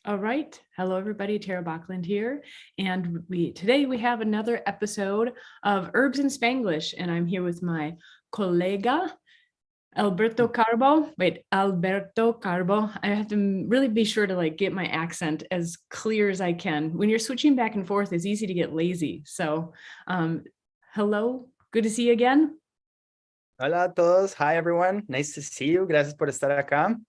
All right. Hello, everybody. Tara Bachland here. And today we have another episode of Herbs in Spanglish. And I'm here with my colega, Alberto Carbo. Wait, Alberto Carbo. I have to really be sure to get my accent as clear as I can. When you're switching back and forth, it's easy to get lazy. So hello. Good to see you again. Hola a todos. Hi, everyone. Nice to see you. Gracias por estar acá.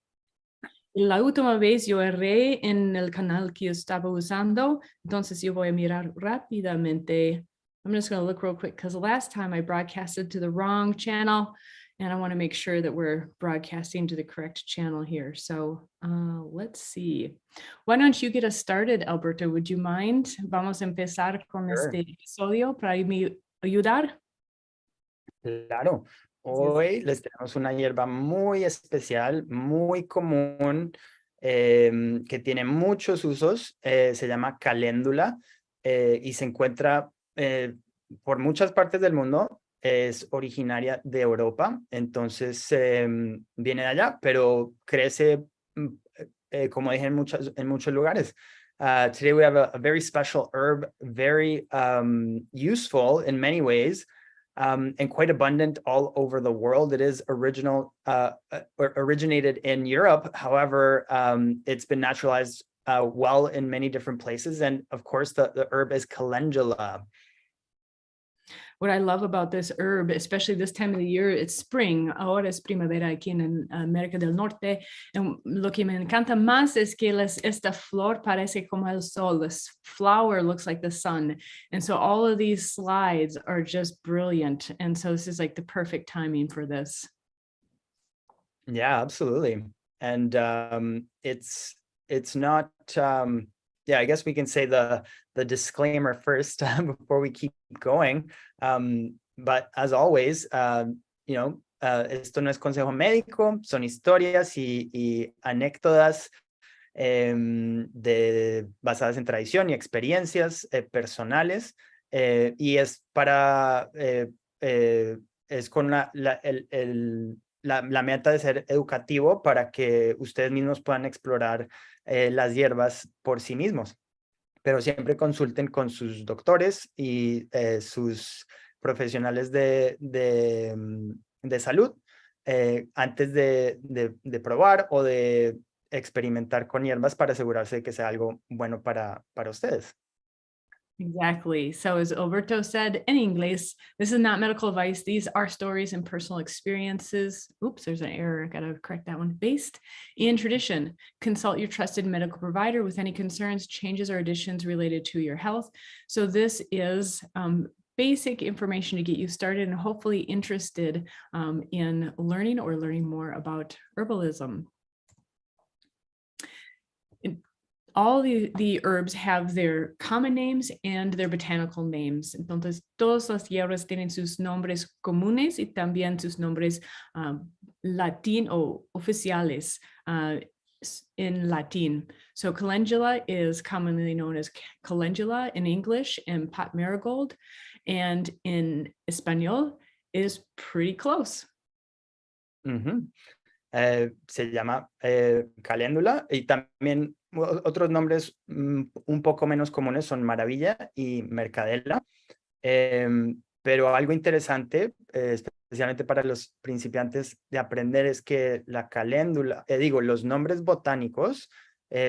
La última vez yo erré en el canal que yo estaba usando, entonces yo voy a mirar rápidamente. I'm just going to look real quick because the last time I broadcasted to the wrong channel, and I want to make sure that we're broadcasting to the correct channel here. So let's see. Why don't you get us started, Alberto? Would you mind? Vamos a empezar con este episodio para me ayudar. Claro. Hoy les tenemos una hierba muy especial, muy común, que tiene muchos usos. Se llama Caléndula y se encuentra por muchas partes del mundo. Es originaria de Europa, entonces viene de allá, pero crece, como dije, en muchos lugares. Today we have a very special herb, very useful in many ways. And quite abundant all over the world. It is originated in Europe. However, it's been naturalized well in many different places. And of course, the herb is Calendula. What I love about this herb, especially this time of the year, it's spring. Ahora es primavera aquí en América del Norte. And lo que me encanta más es que esta flor parece como el sol. This flower looks like the sun. And so all of these slides are just brilliant. And so this is like the perfect timing for this. Yeah, absolutely. And it's not... yeah, I guess we can say the disclaimer first before we keep going. But as always, esto no es consejo médico, son historias y anécdotas basadas en tradición y experiencias personales. Y es para, es con la meta de ser educativo para que ustedes mismos puedan explorar las hierbas por sí mismos, pero siempre consulten con sus doctores y sus profesionales de salud antes de probar o de experimentar con hierbas para asegurarse de que sea algo bueno para ustedes. Exactly. So as Alberto said in English, this is not medical advice. These are stories and personal experiences. Oops, there's an error. I got to correct that one. Based in tradition. Consult your trusted medical provider with any concerns, changes, or additions related to your health. So this is basic information to get you started and hopefully interested in learning more about herbalism. All the herbs have their common names and their botanical names. Entonces, todas las hierbas tienen sus nombres comunes y también sus nombres latín o oficiales in Latin. So calendula is commonly known as calendula in English and pot marigold, and in Español is pretty close. Se llama caléndula y también otros nombres un poco menos comunes son maravilla y mercadela, pero algo interesante, especialmente para los principiantes de aprender, es que la caléndula, los nombres botánicos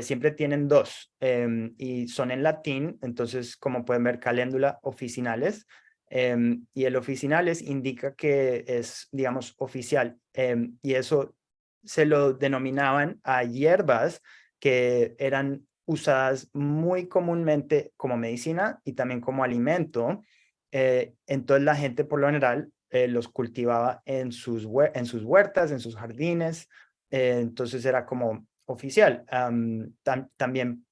siempre tienen dos y son en latín. Entonces, como pueden ver, caléndula officinalis, y el officinalis indica que es, digamos, oficial, y eso se lo denominaban a hierbas que eran usadas muy comúnmente como medicina y también como alimento. Entonces la gente por lo general los cultivaba en sus huertas, en sus jardines. Entonces era como oficial. También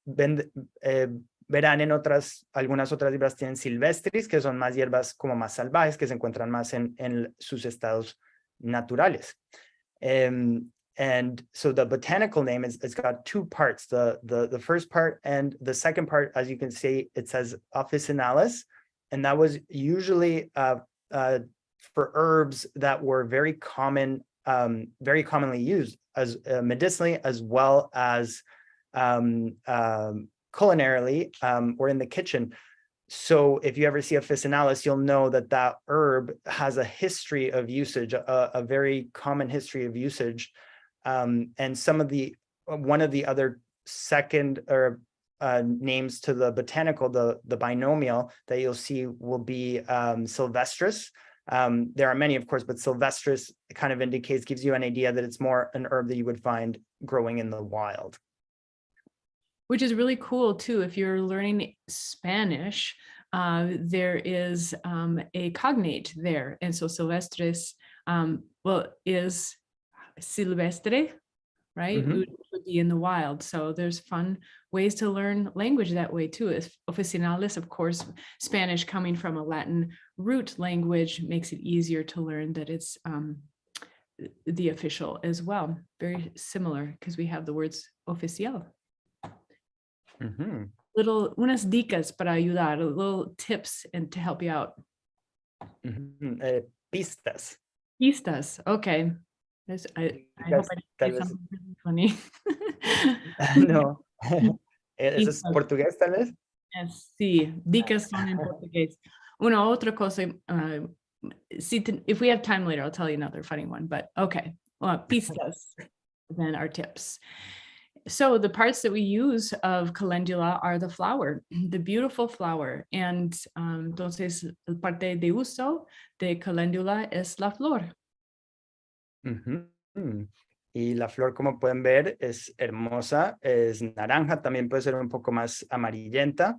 verán en algunas otras hierbas tienen silvestris, que son más hierbas como más salvajes, que se encuentran más en sus estados naturales. And so the botanical name it's got two parts, the first part and the second part. As you can see, it says officinalis, and that was usually for herbs that were very commonly used as medicinally, as well as culinarily or in the kitchen. So if you ever see officinalis, you'll know that that herb has a history of usage, a very common history of usage. And one of the other second or names to the botanical, the binomial that you'll see will be sylvestris. There are many, of course, but sylvestris kind of gives you an idea that it's more an herb that you would find growing in the wild. Which is really cool too. If you're learning Spanish, there is a cognate there. And so sylvestris, is silvestre, right? Mm-hmm. It would be in the wild. So there's fun ways to learn language that way too. Officinalis, of course, Spanish coming from a Latin root language makes it easier to learn that it's the official as well. Very similar because we have the words oficial. Mm-hmm. Unas dicas para ayudar, little tips and to help you out. Mm-hmm. Pistas. Pistas, okay. I hope I didn't say something really funny. No. ¿Eso es portugués, tal vez? Sí, dicas son en portugués. Una otra cosa, if we have time later, I'll tell you another funny one, but okay. Pistas, then our tips. So the parts that we use of calendula are the flower, the beautiful flower. And entonces, el parte de uso de calendula es la flor. Mm-hmm. Y la flor, como pueden ver, es hermosa, es naranja, también puede ser un poco más amarillenta,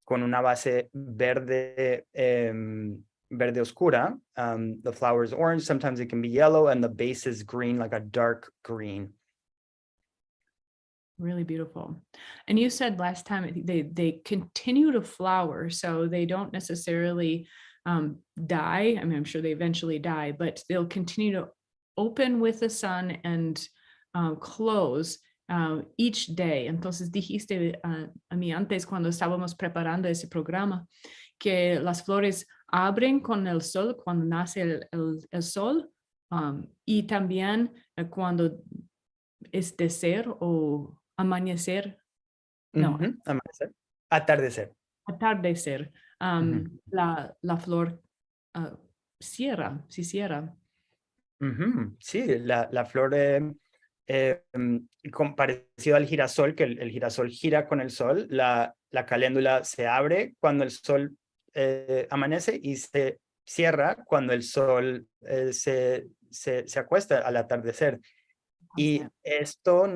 con una base verde, verde oscura. The flower is orange, sometimes it can be yellow, and the base is green, like a dark green. Really beautiful. And you said last time they continue to flower, so they don't necessarily die. I mean, I'm sure they eventually die, but they'll continue to open with the sun and close each day. Entonces dijiste a mí antes cuando estábamos preparando ese programa que las flores abren con el sol cuando nace el sol y también cuando es decer o amanecer. No. Mm-hmm. Amanecer. Atardecer. Atardecer. Mm-hmm. La flor cierra, si cierra. Mm-hmm. Sí, la flor parecido al girasol, que el girasol gira con el sol, la caléndula se abre cuando el sol amanece y se cierra cuando el sol se acuesta al atardecer. Y esto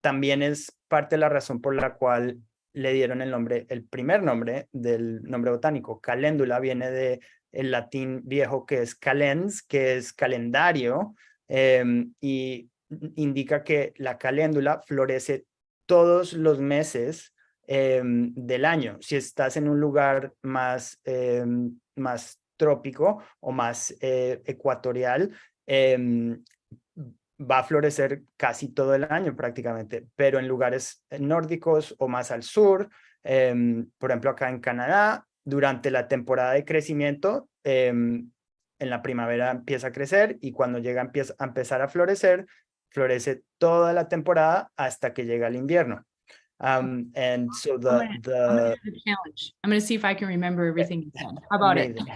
también es parte de la razón por la cual le dieron el primer nombre del nombre botánico. Caléndula viene del latín viejo que es calens, que es calendario, y indica que la caléndula florece todos los meses del año. Si estás en un lugar más trópico o más ecuatorial, va a florecer casi todo el año prácticamente, pero en lugares nórdicos o más al sur, por ejemplo acá en Canadá, durante la temporada de crecimiento, en la primavera empieza a crecer y cuando llega a empezar a florecer, florece toda la temporada hasta que llega el invierno. And so I'm gonna do the challenge. I'm going to see if I can remember everything you said. How about amazing.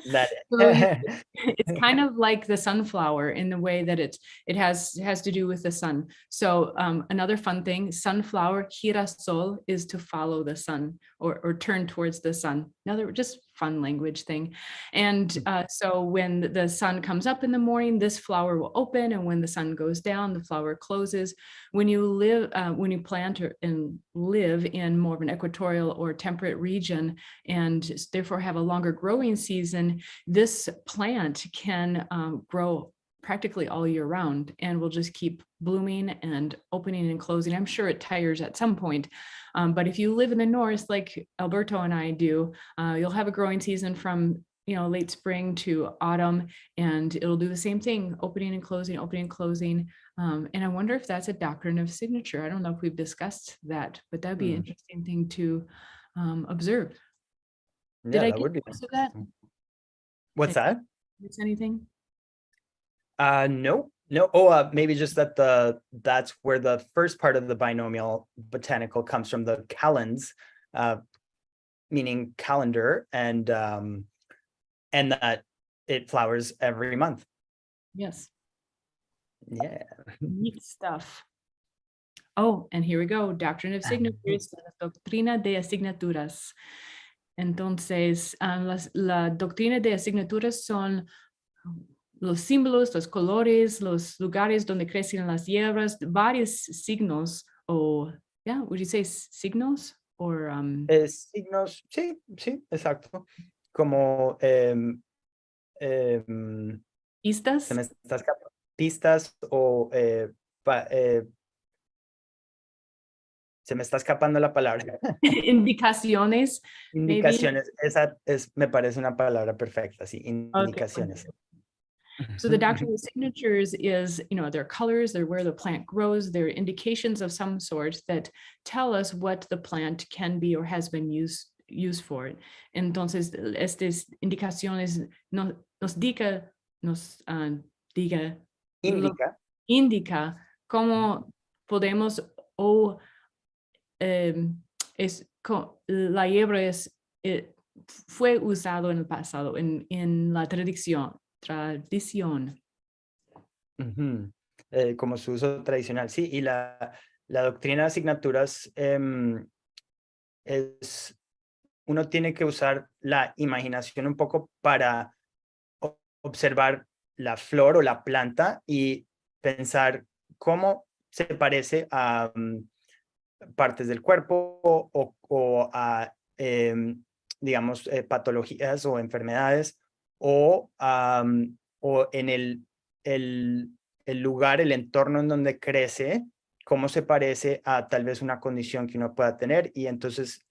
it? It's kind of like the sunflower in the way that it has to do with the sun. So another fun thing, sunflower, girasol, is to follow the sun or turn towards the sun. Another just fun language thing. And so when the sun comes up in the morning, this flower will open, and when the sun goes down, the flower closes. When you plant and live in more of an equatorial or temperate region, and therefore have a longer growing season, this plant can grow practically all year round and will just keep blooming and opening and closing. I'm sure it tires at some point, but if you live in the north like Alberto and I do, you'll have a growing season from late spring to autumn, and it'll do the same thing, opening and closing, opening and closing. And I wonder if that's a doctrine of signature. I don't know if we've discussed that, but that'd be an interesting thing to observe. Yeah, Did I that would be most of that? What's that? Miss anything? No, No, maybe just that that's where the first part of the binomial botanical comes from, the calends, meaning calendar, and that it flowers every month. Yes. Yeah. Neat stuff. Oh, and here we go. Doctrine of signatures, la doctrina de asignaturas. Entonces, la doctrina de asignaturas son los símbolos, los colores, los lugares donde crecen las hierbas, varios signos, o, yeah, would you say signos? Or, Signos, sí, exacto. Como pistas. se me está escapando. Pistas o se me está escapando la palabra. Indicaciones. Indicaciones, esa me parece una palabra perfecta, sí, indicaciones. Okay. So the doctrine of signatures is, their colors, they're where the plant grows, they're indications of some sort that tell us what the plant can be or has been used for. Entonces, estas indicaciones indica cómo podemos la hierba fue usado en el pasado, en la tradición. Como su uso tradicional, sí, y la doctrina de asignaturas uno tiene que usar la imaginación un poco para observar la flor o la planta y pensar cómo se parece a partes del cuerpo o a, digamos, patologías o enfermedades o en el lugar, el entorno en donde crece, cómo se parece a tal vez una condición que uno pueda tener. Y entonces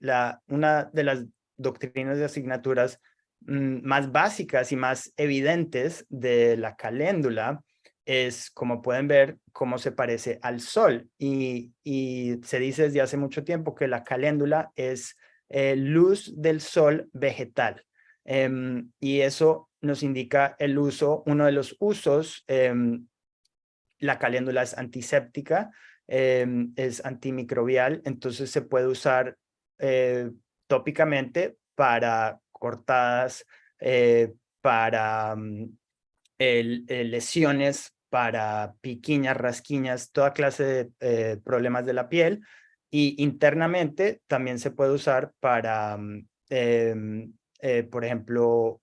una de las doctrinas de asignaturas más básicas y más evidentes de la caléndula es, como pueden ver, cómo se parece al sol. Y se dice desde hace mucho tiempo que la caléndula es luz del sol vegetal. Y eso nos indica el uso, uno de los usos. La caléndula es antiséptica, es antimicrobial, entonces se puede usar tópicamente para cortadas, para lesiones, para piquiñas, rasquiñas, toda clase de problemas de la piel. Y internamente también se puede usar para, por ejemplo,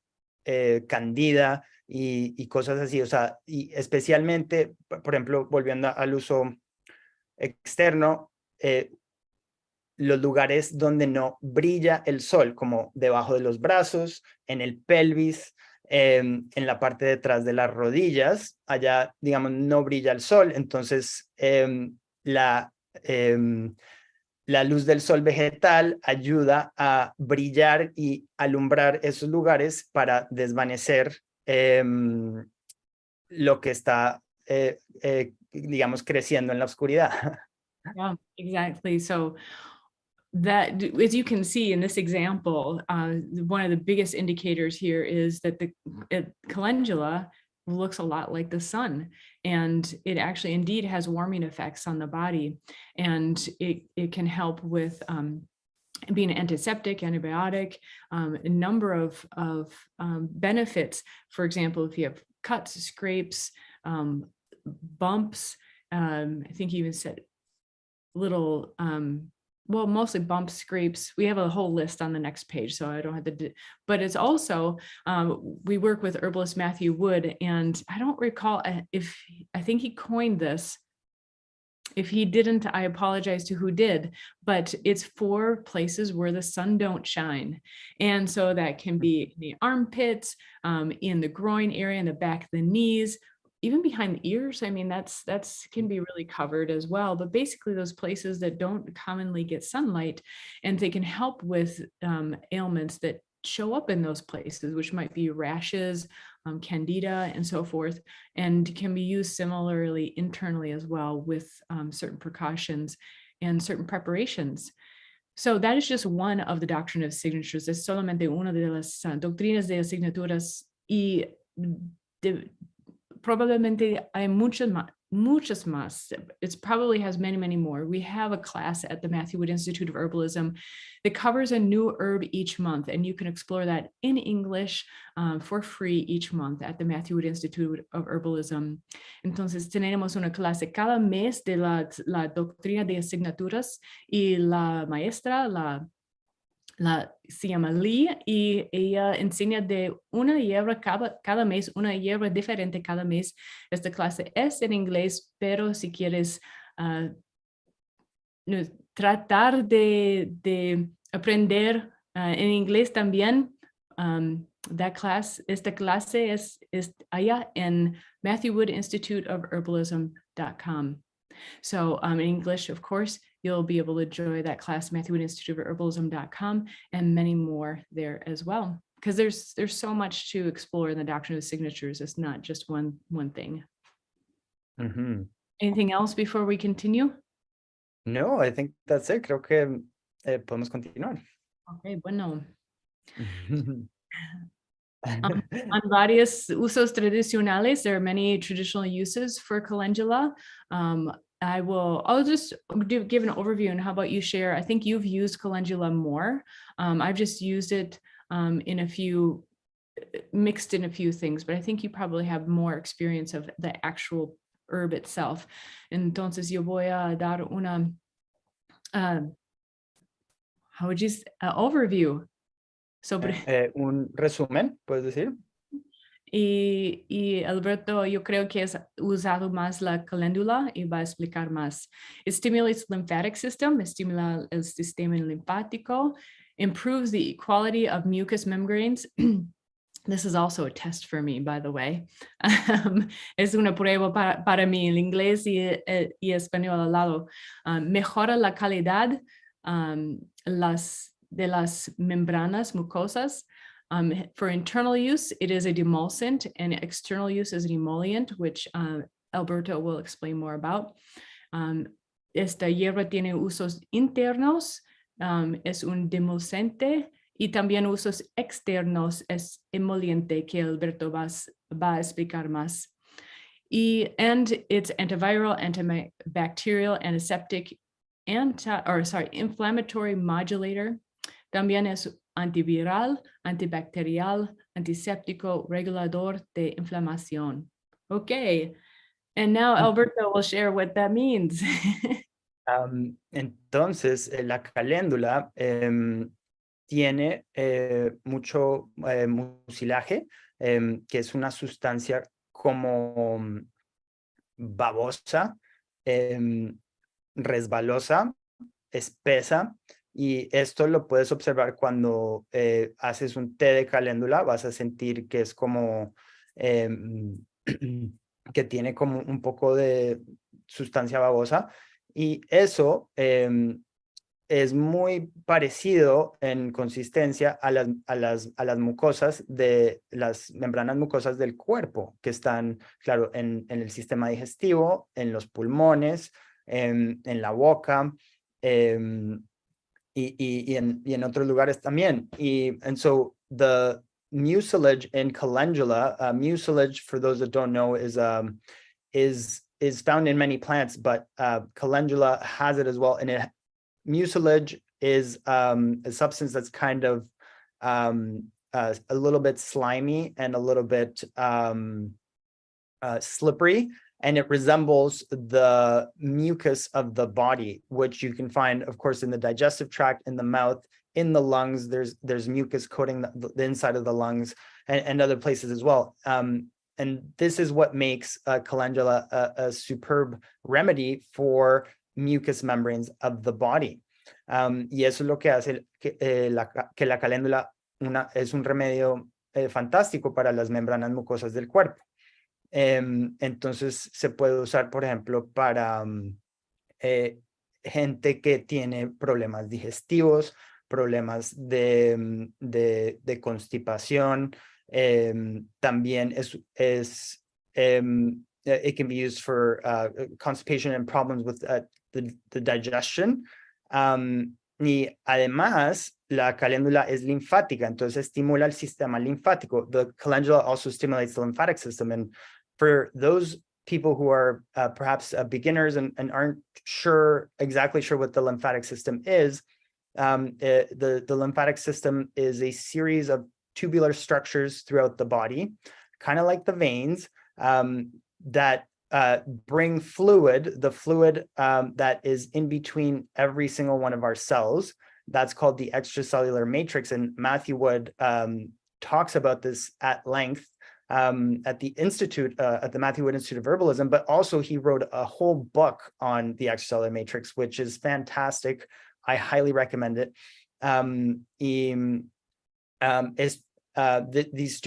candida y cosas así. O sea, y especialmente, por ejemplo, volviendo al uso externo, los lugares donde no brilla el sol, como debajo de los brazos, en el pelvis, en la parte de atrás de las rodillas, allá, digamos, no brilla el sol. Entonces, la luz del sol vegetal ayuda a brillar y alumbrar esos lugares para desvanecer lo que está, digamos, creciendo en la oscuridad. Yeah, exactly. So that, as you can see in this example, one of the biggest indicators here is that the calendula looks a lot like the sun, and it actually indeed has warming effects on the body, and it can help with being an antiseptic, antibiotic, a number of benefits. For example, if you have cuts, scrapes, bumps, I think you even said little, well, mostly bumps, scrapes. We have a whole list on the next page, so I don't have to, but it's also, we work with herbalist Matthew Wood, and I don't recall I think he coined this. If he didn't, I apologize to who did, but it's for places where the sun don't shine. And so that can be in the armpits, in the groin area, in the back of the knees, even behind the ears. I mean, that's can be really covered as well, but basically those places that don't commonly get sunlight, and they can help with ailments that show up in those places, which might be rashes, candida, and so forth, and can be used similarly internally as well with certain precautions and certain preparations. So that is just one of the doctrine of signatures. Es solamente una de las doctrinas de asignaturas, y probablemente hay muchas más. It probably has many, many more. We have a class at the Matthew Wood Institute of Herbalism that covers a new herb each month, and you can explore that in English for free each month at the Matthew Wood Institute of Herbalism. Entonces, tenemos una clase cada mes de la doctrina de asignaturas y la maestra, se llama Lee, y ella enseña de una hierba cada mes, una hierba diferente cada mes. Esta clase es en inglés, pero si quieres tratar de aprender en inglés también, esta clase es allá en matthewwoodinstituteofherbalism.com. So in English, of course, you'll be able to enjoy that class, matthewwoodinstituteofherbalism.com, and many more there as well. Because there's so much to explore in the doctrine of signatures. It's not just one thing. Mm-hmm. Anything else before we continue? No, I think that's it. Creo que podemos continuar. Okay, bueno. On various usos tradicionales, there are many traditional uses for calendula. I'll just give an overview, and how about you share? I think you've used calendula more. I've just used it mixed in a few things, but I think you probably have more experience of the actual herb itself. Entonces yo voy a dar una, how would you say, overview sobre un resumen, ¿puedes decir? Y Alberto, yo creo que es usado más la caléndula y va a explicar más. It stimulates the lymphatic system, estimula el sistema linfático, improves the equality of mucous membranes. This is also a test for me, by the way. Es una prueba para mí, el inglés y español al lado. Mejora la calidad de las membranas mucosas. For internal use, it is a demulcent, and external use is an emollient, which Alberto will explain more about. Esta hierba tiene usos internos, es un demulcente, y también usos externos, es emoliente, que Alberto va a explicar más. And it's antiviral, antibacterial, antiseptic, inflammatory modulator. También es antiviral, antibacterial, antiséptico, regulador de inflamación. Okay, and now Alberto will share what that means. Entonces, la caléndula tiene mucho mucilaje, que es una sustancia como babosa, resbalosa, espesa. Y esto lo puedes observar cuando haces un té de caléndula. Vas a sentir que es como que tiene como un poco de sustancia babosa, y eso es muy parecido en consistencia a las mucosas de las membranas mucosas del cuerpo, que están, claro, en el sistema digestivo, en los pulmones, en la boca, y en otros lugares también. And so the mucilage in calendula, mucilage, for those that don't know, is found in many plants, but calendula has it as well. And mucilage is a substance that's kind of a little bit slimy and a little bit slippery, and it resembles the mucus of the body, which you can find, of course, in the digestive tract, in the mouth, in the lungs. There's mucus coating the inside of the lungs, and other places as well. And this is what makes calendula a superb remedy for mucous membranes of the body. Y eso es lo que hace que la caléndula es un remedio fantástico para las membranas mucosas del cuerpo. Entonces se puede usar, por ejemplo, para gente que tiene problemas digestivos, problemas de constipación. También it can be used for constipation and problems with the digestion. Y además, la caléndula es linfática, entonces estimula el sistema linfático. The calendula also stimulates the lymphatic system, and for those people who are perhaps beginners and aren't exactly sure what the lymphatic system is, the lymphatic system is a series of tubular structures throughout the body, kind of like the veins, that bring fluid, the fluid that is in between every single one of our cells. That's called the extracellular matrix, and Matthew Wood talks about this at length at the Institute, at the Matthew Wood Institute of Herbalism, but also he wrote a whole book on the extracellular matrix, which is fantastic. I highly recommend it. These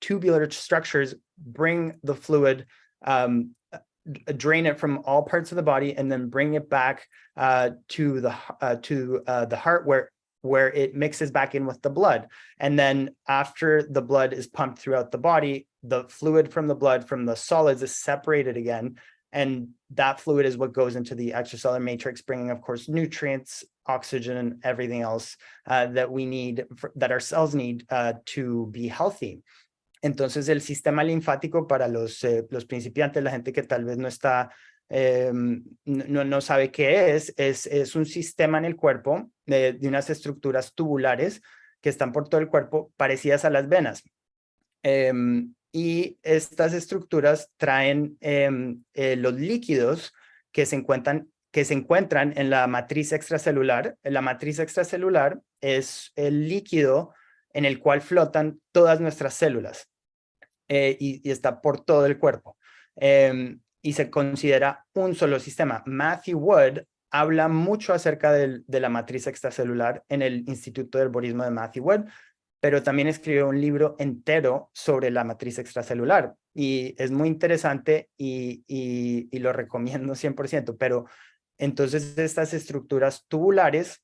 tubular structures bring the fluid, drain it from all parts of the body, and then bring it back to the heart, where it mixes back in with the blood. And then after the blood is pumped throughout the body, the fluid from the blood, from the solids, is separated again. And that fluid is what goes into the extracellular matrix, bringing, of course, nutrients, oxygen, and everything else that we need, that our cells need to be healthy. Entonces, el sistema linfático para los principiantes, la gente que tal vez no está, no sabe qué es un sistema en el cuerpo de unas estructuras tubulares que están por todo el cuerpo, parecidas a las venas. Y estas estructuras traen los líquidos que se encuentran en la matriz extracelular. La matriz extracelular es el líquido en el cual flotan todas nuestras células, y está por todo el cuerpo, y se considera un solo sistema. Matthew Wood habla mucho acerca de la matriz extracelular en el Instituto de Herborismo de Matthew Wood, pero también escribió un libro entero sobre la matriz extracelular, y es muy interesante y lo recomiendo 100%. Pero entonces estas estructuras tubulares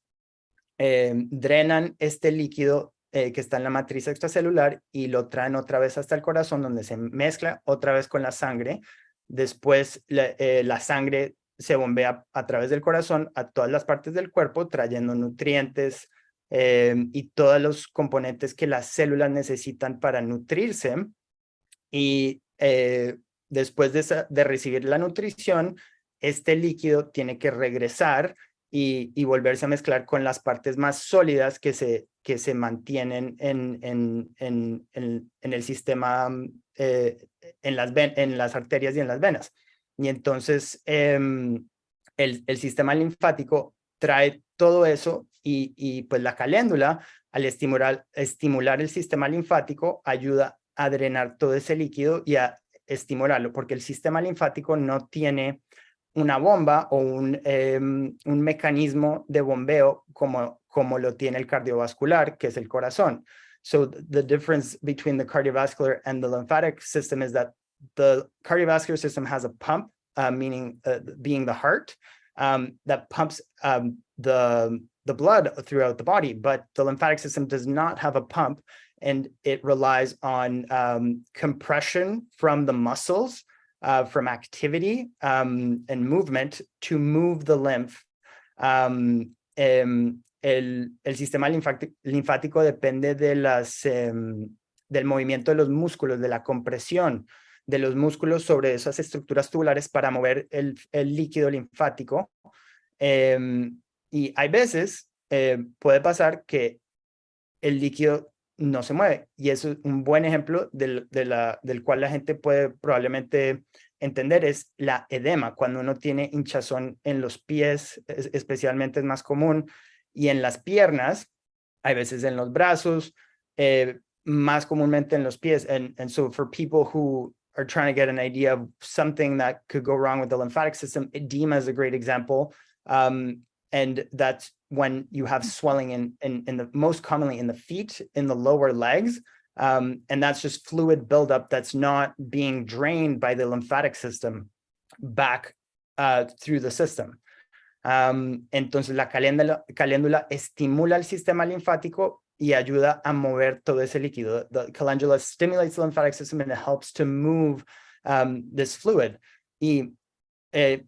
drenan este líquido que está en la matriz extracelular y lo traen otra vez hasta el corazón, donde se mezcla otra vez con la sangre. Después la sangre se bombea a través del corazón a todas las partes del cuerpo, trayendo nutrientes y todos los componentes que las células necesitan para nutrirse. Y después de recibir la nutrición, este líquido tiene que regresar y volverse a mezclar con las partes más sólidas que se mantienen en el sistema, en las arterias y en las venas. Y entonces el sistema linfático trae todo eso, y pues la caléndula, al estimular el sistema linfático, ayuda a drenar todo ese líquido y a estimularlo, porque el sistema linfático no tiene una bomba o un mecanismo de bombeo como lo tiene el cardiovascular, que es el corazón. So the difference between the cardiovascular and the lymphatic system is that the cardiovascular system has a pump, meaning being the heart, that pumps the blood throughout the body, but the lymphatic system does not have a pump, and it relies on compression from the muscles, from activity and movement to move the lymph. El sistema linfático depende del movimiento de los músculos, de la compresión de los músculos sobre esas estructuras tubulares para mover el líquido linfático. Y hay veces puede pasar que el líquido no se mueve, y eso es un buen ejemplo del cual la gente puede probablemente entender, es la edema. Cuando uno tiene hinchazón en los pies, especialmente es más común, y en las piernas, hay veces en los brazos, más comúnmente en los pies. And so for people who are trying to get an idea of something that could go wrong with the lymphatic system, edema is a great example. And that's when you have swelling in the most commonly in the feet, in the lower legs. And that's just fluid buildup that's not being drained by the lymphatic system back through the system. Entonces la caléndula estimula el sistema linfático y ayuda a mover todo ese líquido. The calendula stimulates the lymphatic system and it helps to move this fluid. Y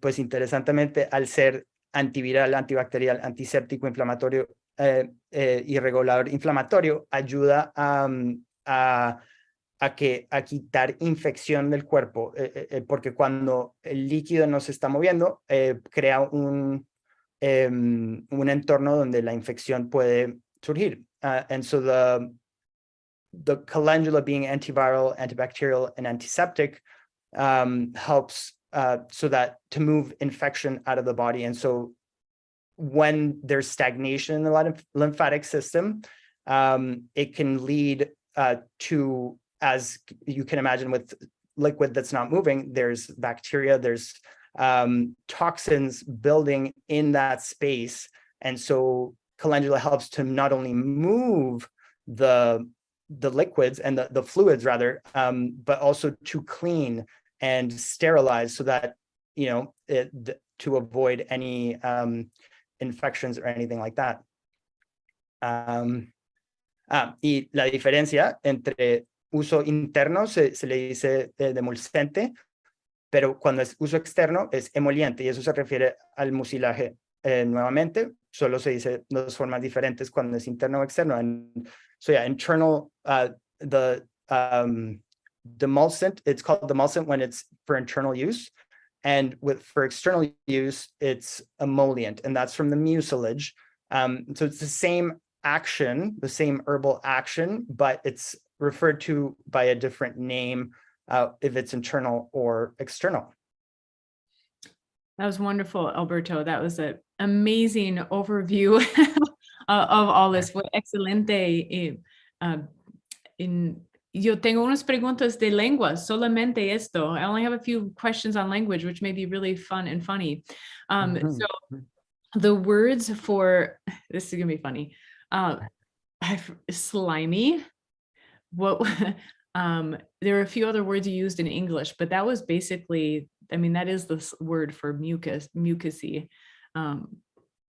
pues interesantemente, al ser antiviral, antibacterial, antiséptico, inflamatorio y regulador inflamatorio, ayuda a a quitar infección del cuerpo, porque cuando el líquido no se está moviendo, crea un entorno donde la infección puede surgir. And so the calendula, being antiviral, antibacterial, and antiseptic, helps so that to move infection out of the body. And so when there's stagnation in the lymphatic system, it can lead to, as you can imagine with liquid that's not moving, there's bacteria, there's toxins building in that space. And so calendula helps to not only move the liquids and the fluids rather, but also to clean and sterilize so that, to avoid any infections or anything like that. Y la diferencia entre uso interno se le dice demulcente, pero cuando es uso externo es emoliente, y eso se refiere al mucilaje. Nuevamente, solo se dice dos formas diferentes cuando es interno o externo. And so yeah, internal, the demulcent, it's called demulcent when it's for internal use. And for external use, it's emollient, and that's from the mucilage. So it's the same action, the same herbal action, but it's referred to by a different name if it's internal or external. That was wonderful, Alberto. That was an amazing overview of all this. Fue excelente. Yo tengo unas preguntas de lenguas, solamente esto. I only have a few questions on language, which may be really fun and funny. So the words for, this is gonna be funny. Slimy. There are a few other words you used in English, but that was basically, that is the word for mucusy.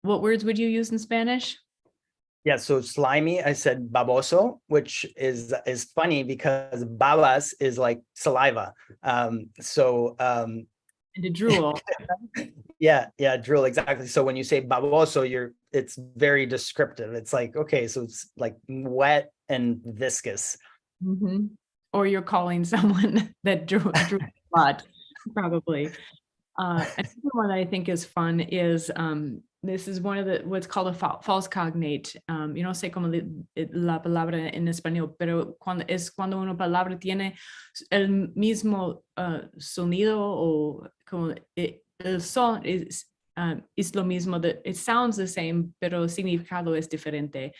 What words would you use in Spanish? Yeah, so slimy, I said baboso, which is funny because babas is like saliva. And to drool. Yeah, drool, exactly. So when you say baboso, it's very descriptive. It's like, okay, so it's like wet and viscous. Mm-hmm. Or you're calling someone that drew a lot, probably. Another one that I think is fun is this is one of what's called a false cognate. Yo no sé cómo la palabra en español, pero cuando una palabra tiene el mismo sonido o como el son es lo mismo. It sounds the same, pero significado es diferente.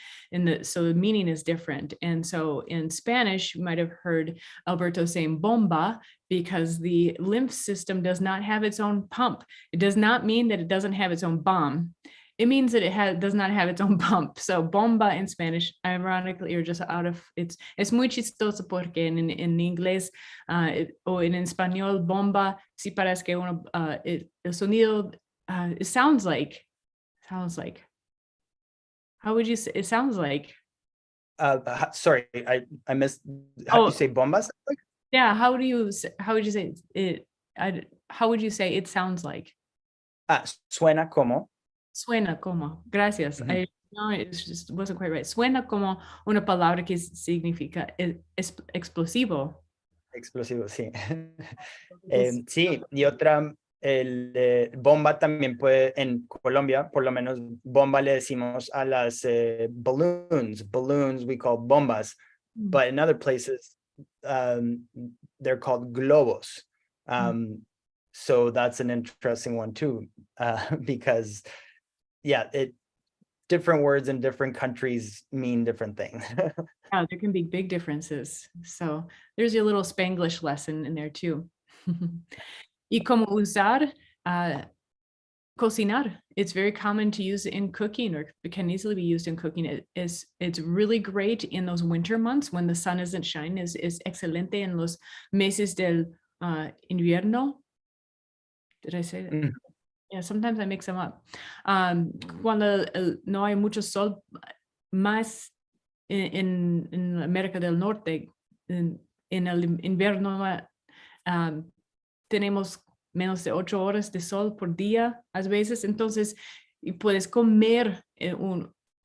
So the meaning is different. And so in Spanish, you might have heard Alberto saying bomba because the lymph system does not have its own pump. It does not mean that it doesn't have its own bomb. It means that it does not have its own pump. So bomba in Spanish, ironically, or just out of es muy chistoso porque en inglés o en español bomba sí parece que uno el sonido it sounds like. How would you say it sounds like? Sorry, I missed. How do you say bombas? Yeah, how would you say it? How would you say it sounds like? Suena como. Suena como. Gracias. Mm-hmm. No, it just wasn't quite right. Suena como una palabra que significa explosivo. Explosivo, sí. Sí, y otra, bomba también puede, en Colombia, por lo menos bomba le decimos a las balloons. Balloons we call bombas, but in other places, they're called globos. So that's an interesting one too, because different words in different countries mean different things. Yeah, there can be big differences. So there's your little Spanglish lesson in there too. Y como usar, cocinar. It's very common to use in cooking, or it can easily be used in cooking. It's really great in those winter months when the sun isn't shining. Es excelente en los meses del invierno. Did I say that? Mm. Yeah, sometimes I mix them up. Cuando no hay mucho sol, más en América del Norte, en el invierno tenemos menos de 8 horas de sol por día a veces, entonces puedes comer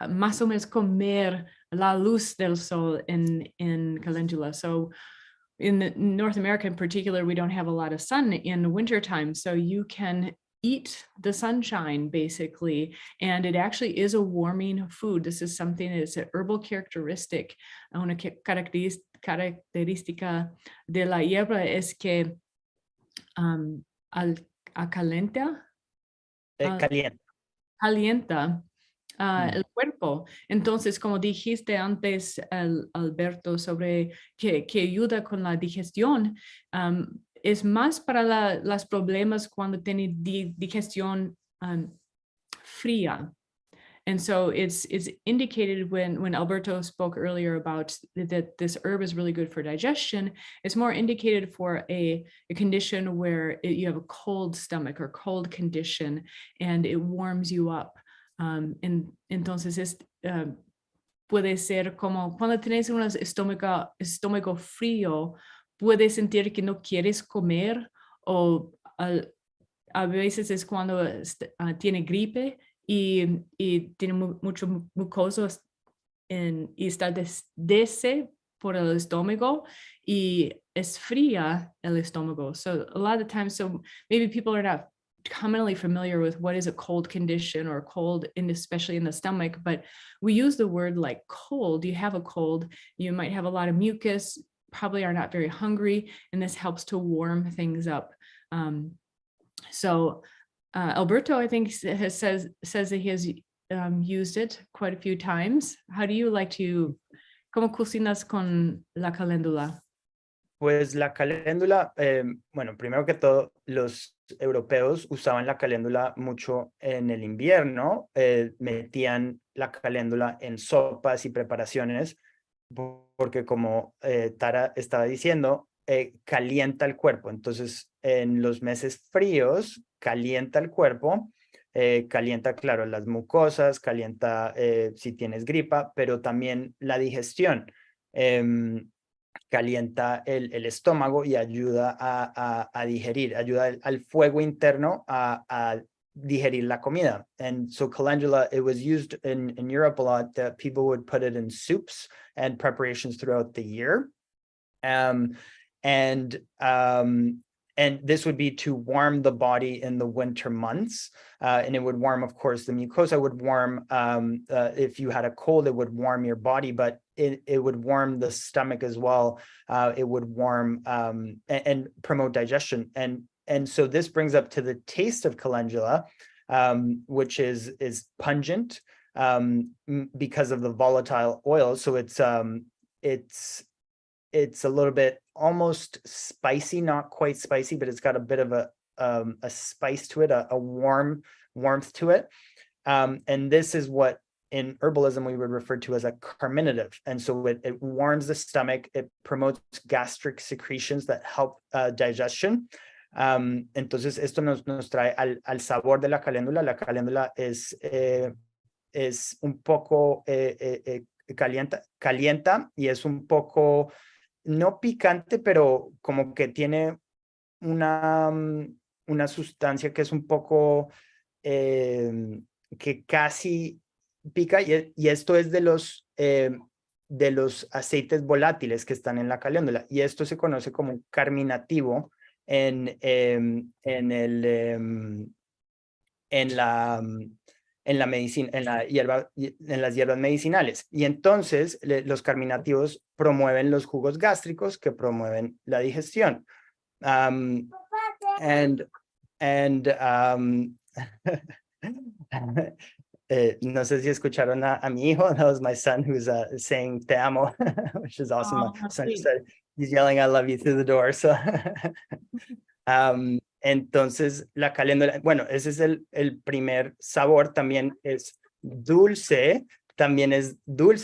más o menos comer la luz del sol en Calendula. So in North America in particular, we don't have a lot of sun in the wintertime, so you can eat the sunshine basically, and it actually is a warming food. This is something that's an herbal characteristic. Una característica de la hierba es que acalenta, calienta el cuerpo. Entonces, como dijiste antes, Alberto, sobre que ayuda con la digestión, es más para los problemas cuando tiene digestión fría. And so it's indicated when Alberto spoke earlier about that this herb is really good for digestion. It's more indicated for a condition where you have a cold stomach or cold condition and it warms you up. Entonces puede ser como cuando tienes un estómago frío, puedes sentir que no quieres comer, o a veces es cuando tiene gripe y tiene mucho mucoso y está desde por el estómago y es fría el estómago. So a lot of times, so maybe people are not commonly familiar with what is a cold condition or cold, especially in the stomach, but we use the word like cold. You have a cold, you might have a lot of mucus, probably are not very hungry, and this helps to warm things up. So Alberto, I think, says that he has used it quite a few times. How do you like to, ¿cómo cocinas con la caléndula? Pues la caléndula, bueno, primero que todo, los europeos usaban la caléndula mucho en el invierno, metían la caléndula en sopas y preparaciones, porque como Tara estaba diciendo, calienta el cuerpo. Entonces, en los meses fríos, calienta el cuerpo, calienta, claro, las mucosas, calienta si tienes gripa, pero también la digestión. Calienta el estómago y ayuda a digerir, ayuda al fuego interno a digerir la comida. And so calendula, it was used in Europe a lot, that people would put it in soups and preparations throughout the year. And this would be to warm the body in the winter months. And it would warm, of course, the mucosa would warm. If you had a cold, it would warm your body, but it would warm the stomach as well. It would warm and promote digestion. And so this brings up to the taste of calendula, which is pungent because of the volatile oil. So it's a little bit almost spicy, not quite spicy, but it's got a bit of a spice to it, a warmth to it. And this is what in herbalism we would refer to as a carminative. And so it warms the stomach, it promotes gastric secretions that help digestion. Entonces esto nos trae al sabor de la caléndula. La caléndula es un poco calienta y es un poco no picante, pero como que tiene una sustancia que es un poco que casi pica, y esto es de los aceites volátiles que están en la caléndula, y esto se conoce como carminativo en la medicina, en las hierbas medicinales. Y entonces los carminativos promueven los jugos gástricos que promueven la digestión. No sé si escucharon a mi hijo. That was my son who's saying te amo, which is awesome. My son said, he's yelling I love you through the door. So entonces la caléndula, bueno, ese es el primer sabor. También es dulce,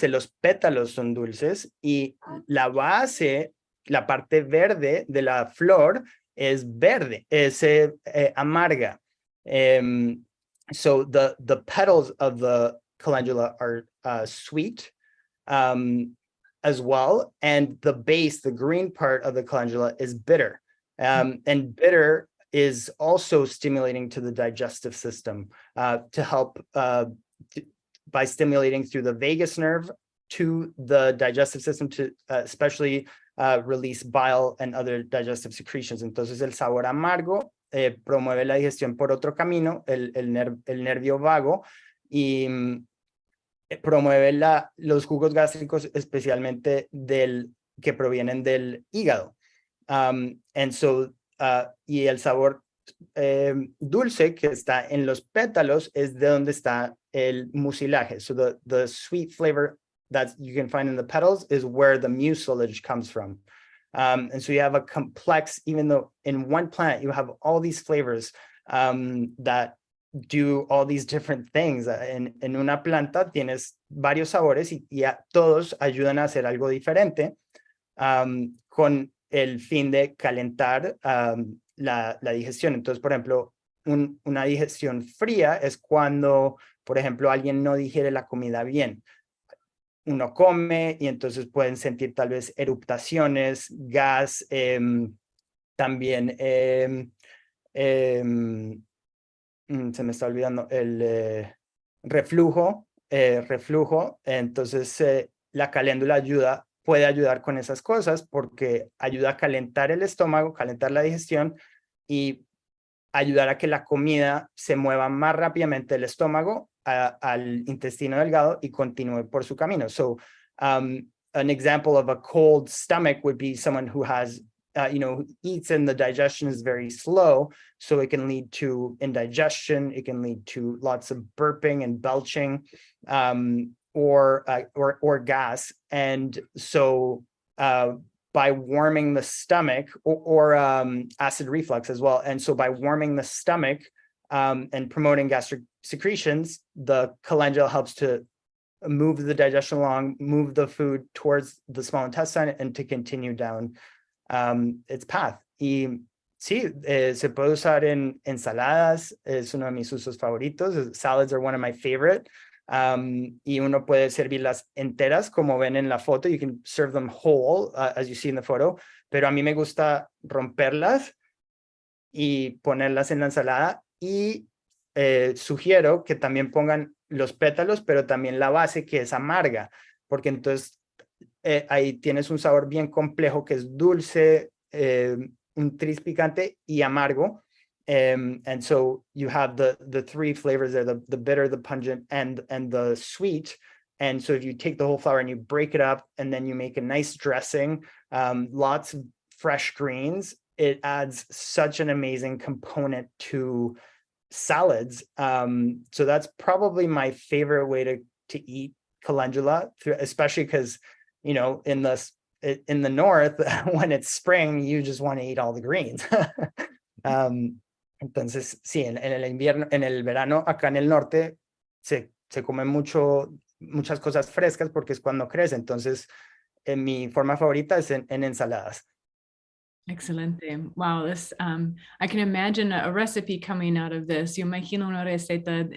los pétalos son dulces, y la base, la parte verde de la flor es verde, es amarga. So the petals of the calendula are sweet as well, and the base, the green part of the calendula, is bitter. And bitter is also stimulating to the digestive system to help by stimulating through the vagus nerve to the digestive system, to especially release bile and other digestive secretions. Entonces el sabor amargo promueve la digestión por otro camino, el nervio vago, y promueve los jugos gástricos, especialmente que provienen del hígado. Y el sabor dulce que está en los pétalos es de donde está el mucilaje. So the sweet flavor that you can find in the petals is where the mucilage comes from. And so you have a complex, even though in one plant you have all these flavors that do all these different things. En una planta tienes varios sabores y todos ayudan a hacer algo diferente con el fin de calentar la digestión. Entonces, por ejemplo, una digestión fría es cuando, por ejemplo, alguien no digiere la comida bien. Uno come y entonces pueden sentir tal vez eruptaciones, gas, también se me está olvidando el reflujo. Entonces la caléndula puede ayudar con esas cosas porque ayuda a calentar el estómago, calentar la digestión y ayudar a que la comida se mueva más rápidamente del estómago al intestino delgado y continúe por su camino. So an example of a cold stomach would be someone who has who eats and the digestion is very slow, so it can lead to indigestion, it can lead to lots of burping and belching, or gas. And so by warming the stomach, or acid reflux as well. And so by warming the stomach and promoting gastric secretions, the calendula helps to move the digestion along, move the food towards the small intestine, and to continue down its path. Y sí, se puede usar en ensaladas, es uno de mis usos favoritos. Salads are one of my favorite. Y uno puede servirlas enteras, como ven en la foto. You can serve them whole, as you see in the photo. Pero a mí me gusta romperlas y ponerlas en la ensalada. Y sugiero que también pongan los pétalos, pero también la base, que es amarga, porque entonces ahí tienes un sabor bien complejo que es dulce, un tris picante y amargo. And so you have the three flavors there, the bitter, the pungent, and the sweet. And so if you take the whole flower and you break it up and then you make a nice dressing, lots of fresh greens, it adds such an amazing component to salads. So that's probably my favorite way to eat calendula, especially because, in the north, when it's spring, you just want to eat all the greens. Entonces, sí, en el invierno, en el verano, acá en el norte, se come muchas cosas frescas porque es cuando crece. Entonces, mi forma favorita es en ensaladas. Excelente. Wow, this I can imagine a recipe coming out of this. Yo imagino una receta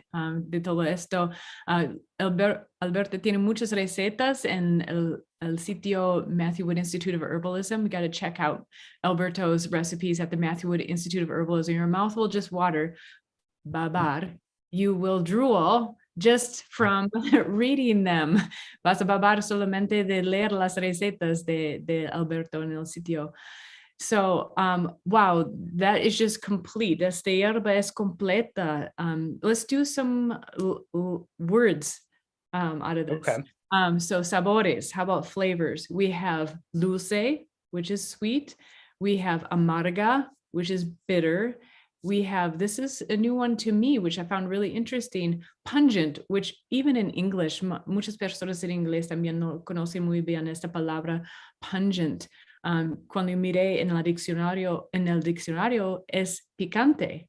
de todo esto. Alberto tiene muchas recetas en el sitio Matthew Wood Institute of Herbalism. You got to check out Alberto's recipes at the Matthew Wood Institute of Herbalism. Your mouth will just water. Babar. You will drool just from reading them. Vas a babar solamente de leer las recetas de Alberto en el sitio. So, wow, that is just complete. Esta hierba es completa. Let's do some words out of this. Okay. So sabores, how about flavors? We have dulce, which is sweet. We have amarga, which is bitter. We have, this is a new one to me, which I found really interesting, pungent, which even in English, muchas personas en inglés también no conocen muy bien esta palabra pungent. Cuando miré en el diccionario es picante.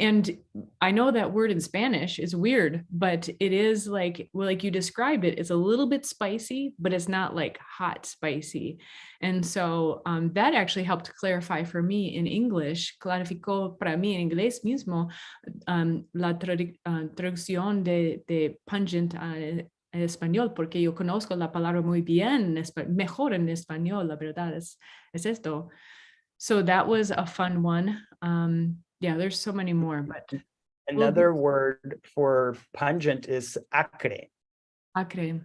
And I know that word in Spanish is weird, but it is like you described it, it's a little bit spicy, but it's not like hot spicy. And so that actually helped clarify for me in English, clarificó para mí en inglés mismo la traducción de pungent en español, porque yo conozco la palabra muy bien, mejor en español, la verdad es esto. So that was a fun one. Yeah, there's so many more, but another word for pungent is acre. Acre.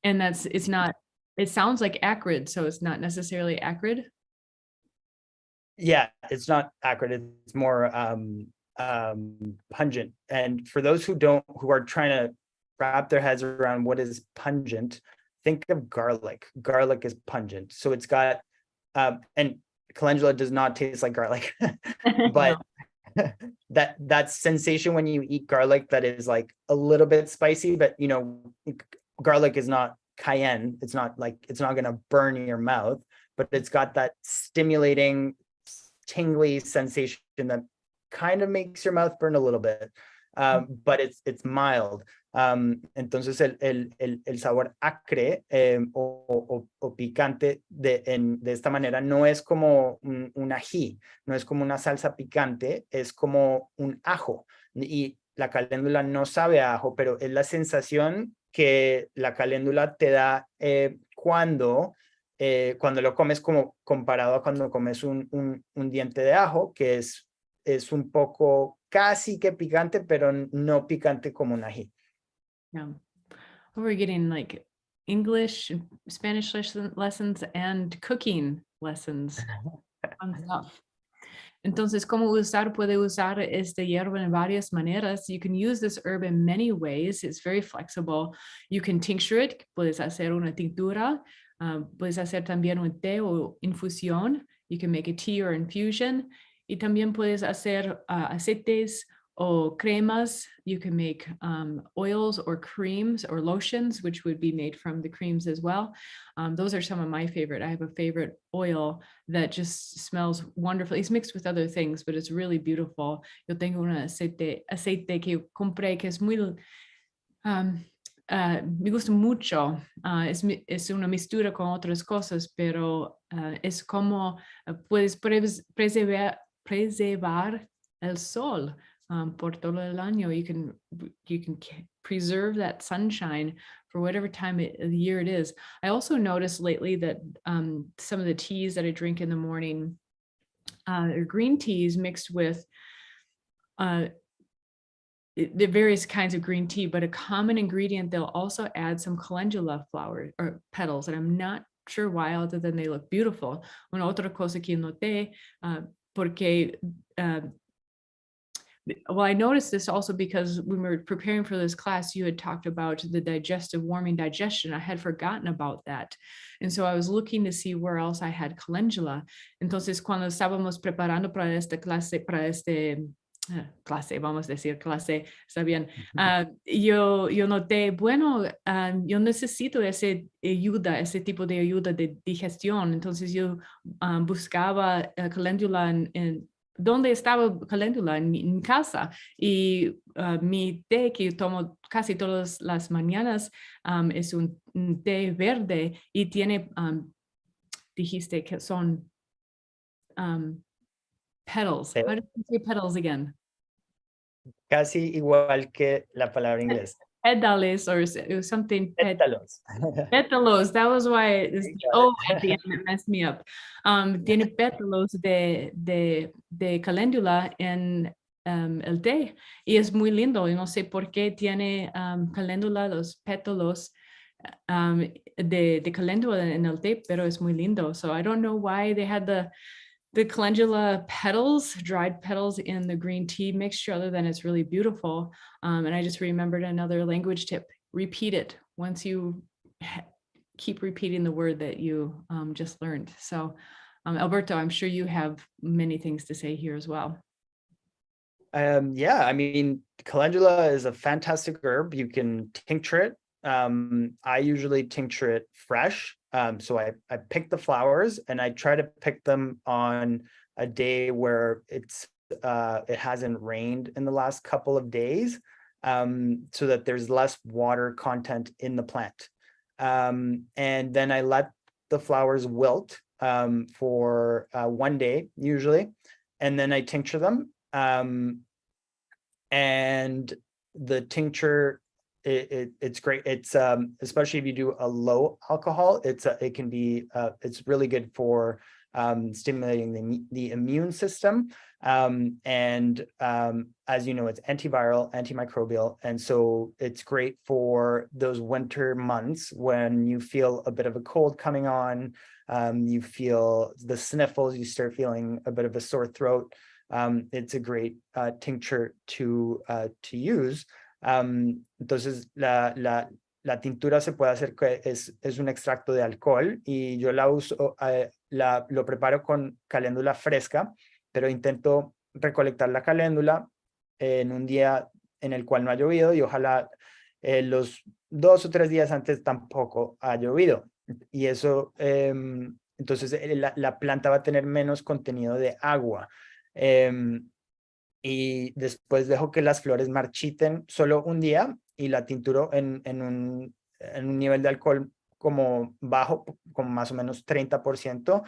And it's not, it sounds like acrid, so it's not necessarily acrid. Yeah, it's not acrid. It's more pungent. And for those who are trying to wrap their heads around what is pungent, think of garlic. Garlic is pungent. So it's got, and calendula does not taste like garlic, but No. that sensation when you eat garlic that is like a little bit spicy, but garlic is not cayenne. It's not going to burn your mouth, but it's got that stimulating, tingly sensation that kind of makes your mouth burn a little bit, but it's mild. Entonces el sabor acre o picante de esta manera no es como un ají, no es como una salsa picante, es como un ajo. Y la caléndula no sabe a ajo, pero es la sensación que la caléndula te da cuando lo comes, como comparado a cuando comes un diente de ajo, que es un poco casi que picante, pero no picante como un ají. Yeah. We're getting like English, Spanish lessons and cooking lessons. Fun stuff. Entonces, ¿cómo usar? Puede usar esta hierba en varias maneras. You can use this herb in many ways. It's very flexible. You can tincture it. Puedes hacer una tintura. Puedes hacer también un té o infusión. You can make a tea or infusion. Y también puedes hacer aceites o cremas. You can make oils or creams or lotions, which would be made from the creams as well. Those are some of my favorite. I have a favorite oil that just smells wonderful. It's mixed with other things, but it's really beautiful. Yo tengo un aceite que compré que es muy, me gusta mucho. Es una mistura con otras cosas, pero es como puedes preservar el sol. Por todo el año. You can preserve that sunshine for whatever time of the year it is. I also noticed lately that some of the teas that I drink in the morning are green teas mixed with the various kinds of green tea, but a common ingredient, they'll also add some calendula flower or petals, and I'm not sure why, other than they look beautiful. Una otra cosa que noté, porque well, I noticed this also because when we were preparing for this class, you had talked about the warming digestion. I had forgotten about that. And so I was looking to see where else I had calendula. Entonces, cuando estábamos preparando para esta clase, vamos a decir clase, está bien. Yo noté, bueno, yo necesito ese tipo de ayuda de digestión. Entonces yo buscaba calendula en ¿dónde estaba calendula? En mi casa. Y mi té que yo tomo casi todas las mañanas es un té verde y tiene, dijiste que son petals. How do you say petals again? Casi igual que la palabra inglés. Pedales or something. Pétalos. Pétalos, that was why at the end it messed me up. Tiene pétalos de calendula en el té y es muy lindo. Y no sé por qué tiene calendula, los pétalos de calendula en el té, pero es muy lindo. So I don't know why they had the calendula petals, dried petals in the green tea mixture, other than it's really beautiful. And I just remembered another language tip. Repeat it once you keep repeating the word that you just learned. So Alberto, I'm sure you have many things to say here as well. Yeah, I mean, calendula is a fantastic herb. You can tincture it. I usually tincture it fresh. So I pick the flowers and I try to pick them on a day where it hasn't rained in the last couple of days, so that there's less water content in the plant. And then I let the flowers wilt for 1 day usually, and then I tincture them. And the tincture, it's great. It's especially if you do a low alcohol, it's really good for stimulating the immune system. And as you know, it's antiviral, antimicrobial. And so it's great for those winter months when you feel a bit of a cold coming on, you feel the sniffles, you start feeling a bit of a sore throat. It's a great tincture to use. Entonces, la tintura se puede hacer, que es un extracto de alcohol, y yo la uso, lo preparo con caléndula fresca, pero intento recolectar la caléndula en un día en el cual no ha llovido, y ojalá los 2 o 3 días antes tampoco ha llovido. Y eso, entonces la planta va a tener menos contenido de agua. Y después dejo que las flores marchiten solo un día y la tinturo en un nivel de alcohol como bajo, como más o menos 30%.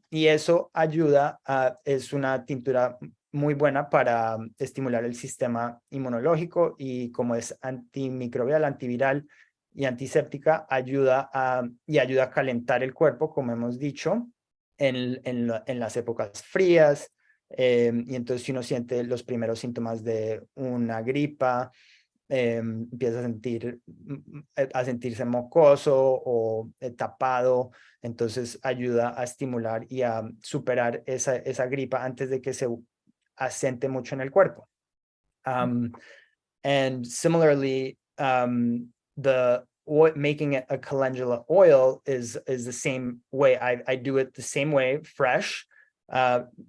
Y eso ayuda es una tintura muy buena para estimular el sistema inmunológico, y como es antimicrobial, antiviral y antiséptica, ayuda a calentar el cuerpo, como hemos dicho, en las épocas frías. Y entonces si uno siente los primeros síntomas de una gripa, empieza a sentirse mocoso o tapado, entonces ayuda a estimular y a superar esa gripa antes de que se asente mucho en el cuerpo. And similarly, making a calendula oil is the same way. I do it the same way, fresh.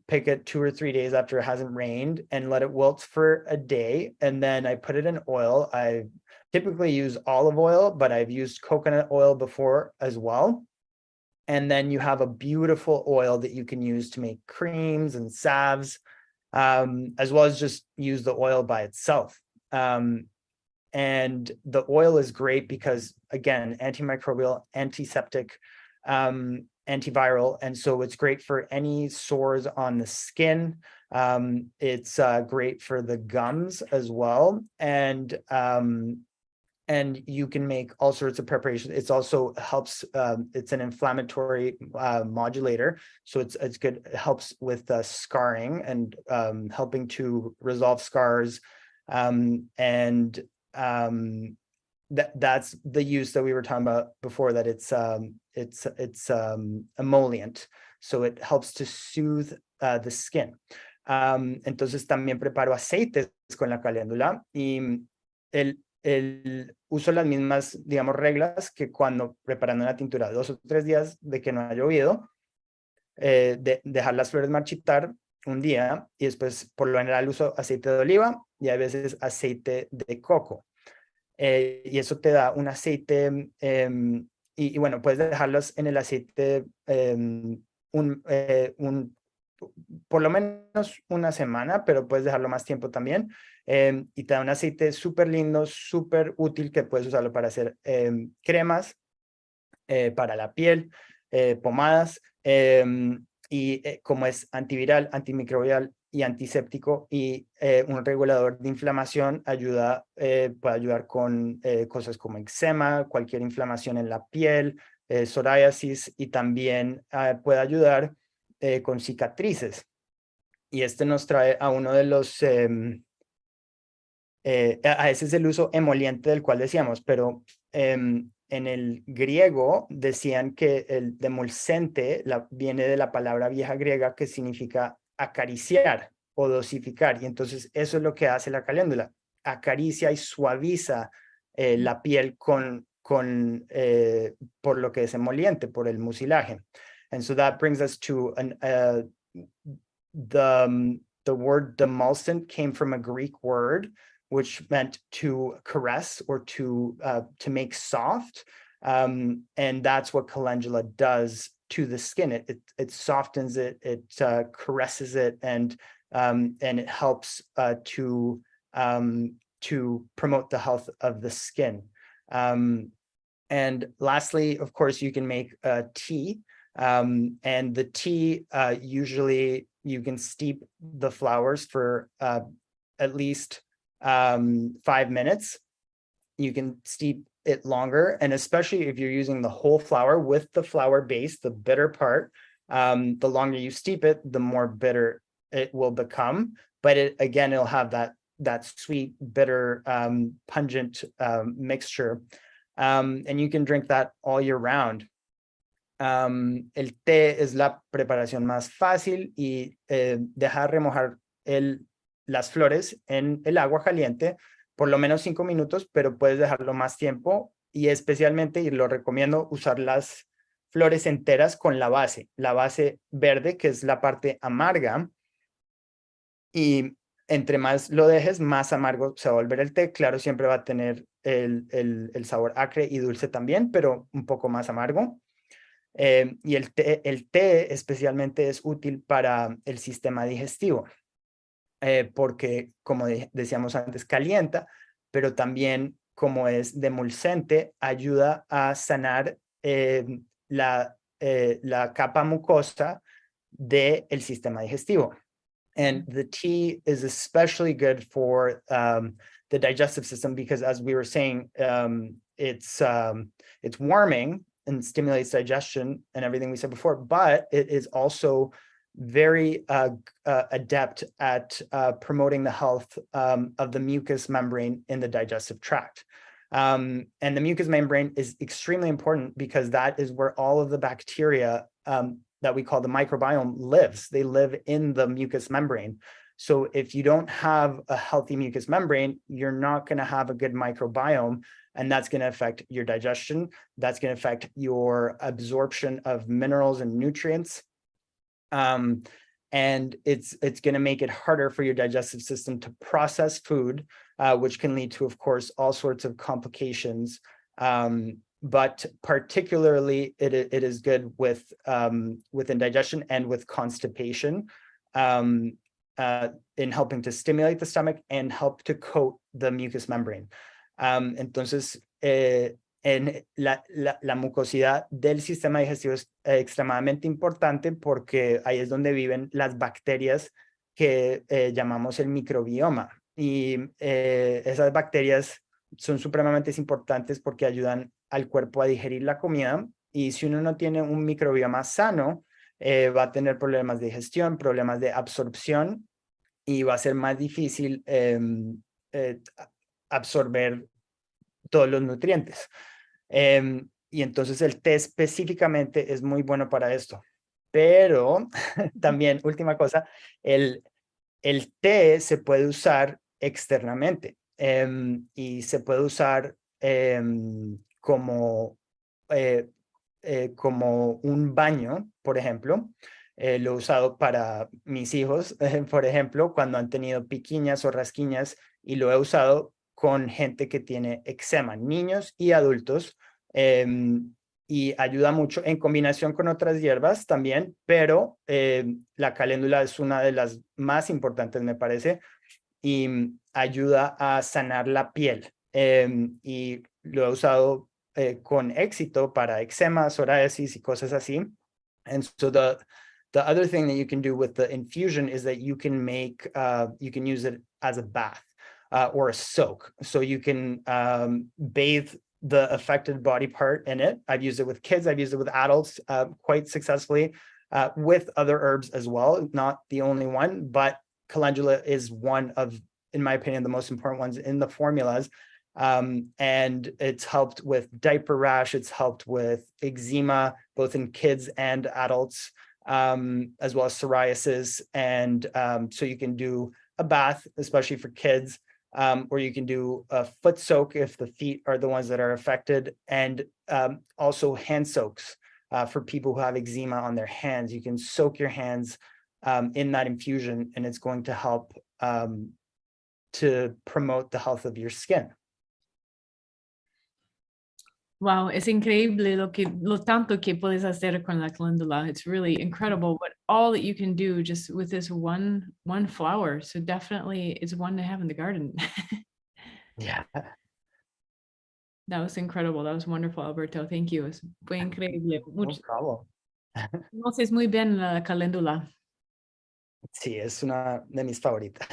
Pick it 2 or 3 days after it hasn't rained and let it wilt for a day. And then I put it in oil. I typically use olive oil, but I've used coconut oil before as well. And then you have a beautiful oil that you can use to make creams and salves, as well as just use the oil by itself. And the oil is great because, again, antimicrobial, antiseptic, antiviral, and so it's great for any sores on the skin. It's great for the gums as well, and you can make all sorts of preparations. It's also helps. It's an inflammatory modulator, so it's good. It helps with scarring and helping to resolve scars, and that's the use that we were talking about before, that it's emollient, so it helps to soothe the skin. Entonces también preparo aceites con la caléndula, y uso las mismas, digamos, reglas que cuando preparando una tintura, 2 o 3 días de que no ha llovido, dejar las flores marchitar un día, y después por lo general uso aceite de oliva y a veces aceite de coco. Y eso te da un aceite, y bueno, puedes dejarlos en el aceite por lo menos una semana, pero puedes dejarlo más tiempo también, y te da un aceite súper lindo, súper útil, que puedes usarlo para hacer cremas, para la piel, pomadas, y como es antiviral, antimicrobial y antiséptico, y un regulador de inflamación, puede ayudar con cosas como eczema, cualquier inflamación en la piel, psoriasis, y también puede ayudar con cicatrices. Y este nos trae a uno de los, ese es el uso emoliente del cual decíamos, pero en el griego decían que el demulcente viene de la palabra vieja griega que significa acariciar o dosificar, y entonces eso es lo que hace la caléndula, acaricia y suaviza la piel por lo que es emoliente, por el mucilaje. And so that brings us to the word demulcent came from a Greek word which meant to caress or to make soft, and that's what calendula does to the skin. It softens it, it caresses it, and it helps to promote the health of the skin. And lastly, of course, you can make tea. And the tea, usually you can steep the flowers for at least 5 minutes. You can steep it longer, and especially if you're using the whole flower with the flower base, the bitter part, The longer you steep it, the more bitter it will become. But it'll have that sweet, bitter, pungent mixture. And you can drink that all year round. El té es la preparación más fácil y dejar remojar las flores en el agua caliente por lo menos 5 minutos, pero puedes dejarlo más tiempo y especialmente, y lo recomiendo, usar las flores enteras con la base verde, que es la parte amarga, y entre más lo dejes, más amargo se va a volver el té. Claro, siempre va a tener el sabor acre y dulce también, pero un poco más amargo. Y el té especialmente es útil para el sistema digestivo, porque, como decíamos antes, calienta, pero también, como es demulcente, ayuda a sanar la capa mucosa del sistema digestivo. And the tea is especially good for the digestive system because, as we were saying, it's warming and stimulates digestion and everything we said before, but it is also very adept at promoting the health of the mucous membrane in the digestive tract. And the mucous membrane is extremely important because that is where all of the bacteria that we call the microbiome lives. They live in the mucous membrane. So if you don't have a healthy mucous membrane, you're not going to have a good microbiome, and that's going to affect your digestion. That's going to affect your absorption of minerals and nutrients. And it's going to make it harder for your digestive system to process food, which can lead to, of course, all sorts of complications. But particularly, it is good with indigestion and with constipation, in helping to stimulate the stomach and help to coat the mucous membrane. Entonces, en la mucosidad del sistema digestivo es extremadamente importante porque ahí es donde viven las bacterias que llamamos el microbioma. Y esas bacterias son supremamente importantes porque ayudan al cuerpo a digerir la comida, y si uno no tiene un microbioma sano, va a tener problemas de digestión, problemas de absorción, y va a ser más difícil absorber todos los nutrientes. Y entonces el té específicamente es muy bueno para esto. Pero también, última cosa, el té se puede usar externamente, y se puede usar como un baño, por ejemplo. Lo he usado para mis hijos, por ejemplo, cuando han tenido piquiñas o rasquiñas, y lo he usado con gente que tiene eczema, niños y adultos, y ayuda mucho en combinación con otras hierbas también, pero la caléndula es una de las más importantes, me parece, y ayuda a sanar la piel. Y lo he usado con éxito para eczema, psoriasis y cosas así. And so the other thing that you can do with the infusion is that you can use it as a bath or a soak. So you can bathe the affected body part in it. I've used it with kids. I've used it with adults quite successfully, with other herbs as well. Not the only one, but calendula is one of, in my opinion, the most important ones in the formulas. And it's helped with diaper rash. It's helped with eczema, both in kids and adults, as well as psoriasis. And so you can do a bath, especially for kids, or you can do a foot soak if the feet are the ones that are affected, and also hand soaks for people who have eczema on their hands. You can soak your hands in that infusion, and it's going to help to promote the health of your skin. Wow, es increíble lo tanto que puedes hacer con la caléndula. It's really incredible what all that you can do just with this one flower. So definitely it's one to have in the garden. Yeah. That was incredible. That was wonderful, Alberto. Thank you. Fue increíble. No problem. Conoces muy bien la caléndula. Sí, es una de mis favoritas.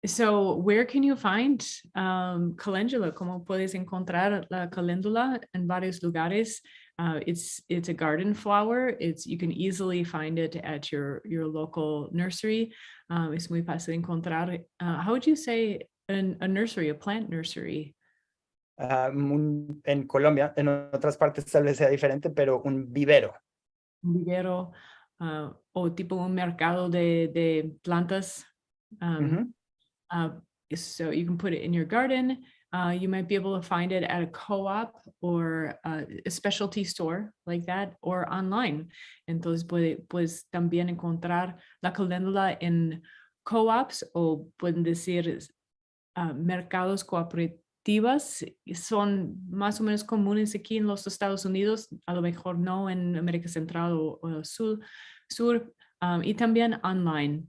So where can you find calendula? ¿Cómo puedes encontrar la caléndula? En varios lugares. It's a garden flower. You can easily find it at your local nursery. Es muy fácil encontrar. How would you say a nursery, a plant nursery? En Colombia, en otras partes tal vez sea diferente, pero un vivero. Un vivero o tipo un mercado de plantas. So you can put it in your garden. You might be able to find it at a co-op or a specialty store like that, or online. Entonces puedes también encontrar la caléndula en co-ops, o pueden decir mercados cooperativas. Son más o menos comunes aquí en los Estados Unidos, a lo mejor no en América Central o Sur, y también online.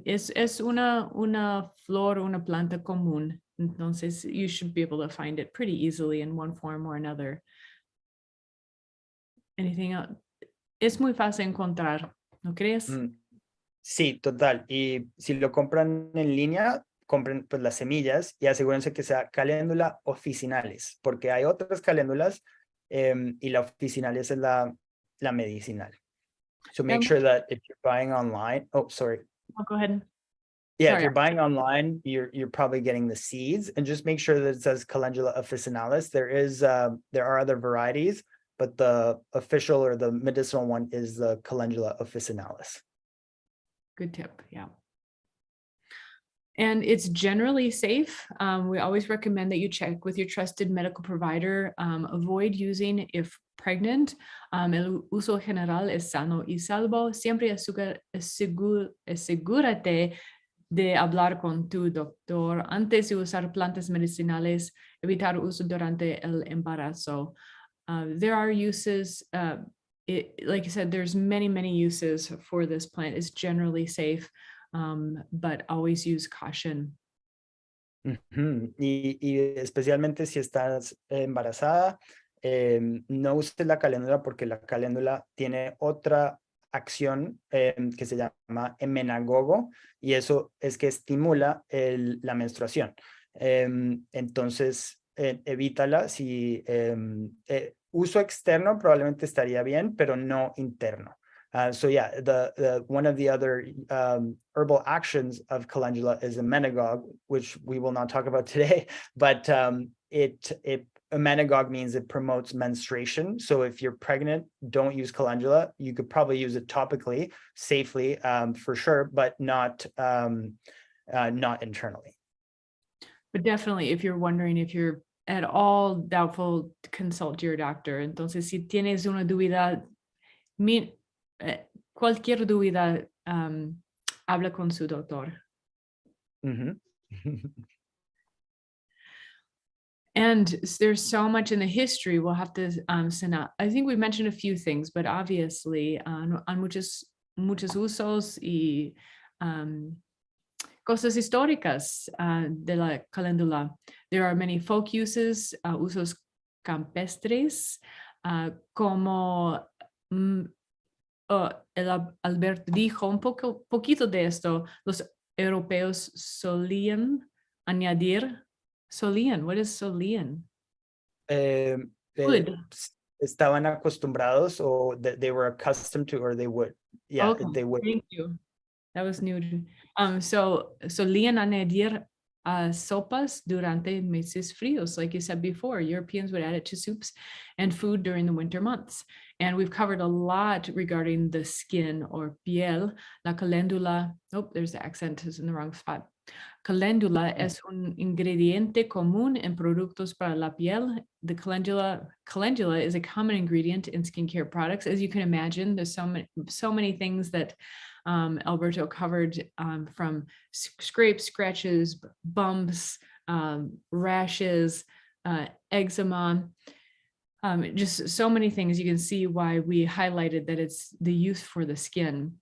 Es una flor, una planta común. Entonces, you should be able to find it pretty easily in one form or another. Anything else? Es muy fácil encontrar, ¿no crees? Sí, total. Y si lo compran en línea, compren pues las semillas y asegúrense que sea Calendula officinalis, porque hay otras caléndulas y la officinalis es la medicinal. So make sure that if you're buying online, oh, sorry. Oh, go ahead. Yeah, Sorry. if you're buying online, you're probably getting the seeds, and just make sure that it says Calendula officinalis. There are other varieties, but the official or the medicinal one is the Calendula officinalis. Good tip, yeah. And it's generally safe. We always recommend that you check with your trusted medical provider. Avoid using if pregnant. El uso general es sano y salvo. Siempre asegúrate de hablar con tu doctor antes de usar plantas medicinales. Evitar uso durante el embarazo. There are uses, like I said, there's many uses for this plant. It's generally safe. But always use caution. Y especialmente si estás embarazada, no uses la caléndula, porque la caléndula tiene otra acción que se llama emenagogo, y eso es que estimula la menstruación. Entonces, evítala. Si uso externo probablemente estaría bien, pero no interno. So yeah, one of the other herbal actions of calendula is emmenagogue, which we will not talk about today, but emmenagogue means it promotes menstruation. So if you're pregnant, don't use calendula. You could probably use it topically, safely, for sure, but not internally. But definitely, if you're wondering if you're at all doubtful, consult your doctor. Entonces, si tienes una duda, cualquier duda, habla con su doctor. And there's so much in the history. We'll have to send out. I think we mentioned a few things, but obviously on muchos usos y cosas históricas de la caléndula. There are many folk uses, usos campestres, como el Alberto dijo un poquito de esto. Los europeos solían añadir. What is solían? Estaban acostumbrados, or they were accustomed to, or they would. Yeah, okay. They would. Thank you. That was new. So solían añadir sopas durante meses fríos. Like you said before, Europeans would add it to soups and food during the winter months. And we've covered a lot regarding the skin, or piel. La caléndula, there's the accent is in the wrong spot. Calendula es un ingrediente común en productos para la piel. The calendula is a common ingredient in skincare products. As you can imagine, there's so many things that Alberto covered, from scrapes, scratches, bumps, rashes, eczema, just so many things. You can see why we highlighted that it's the use for the skin.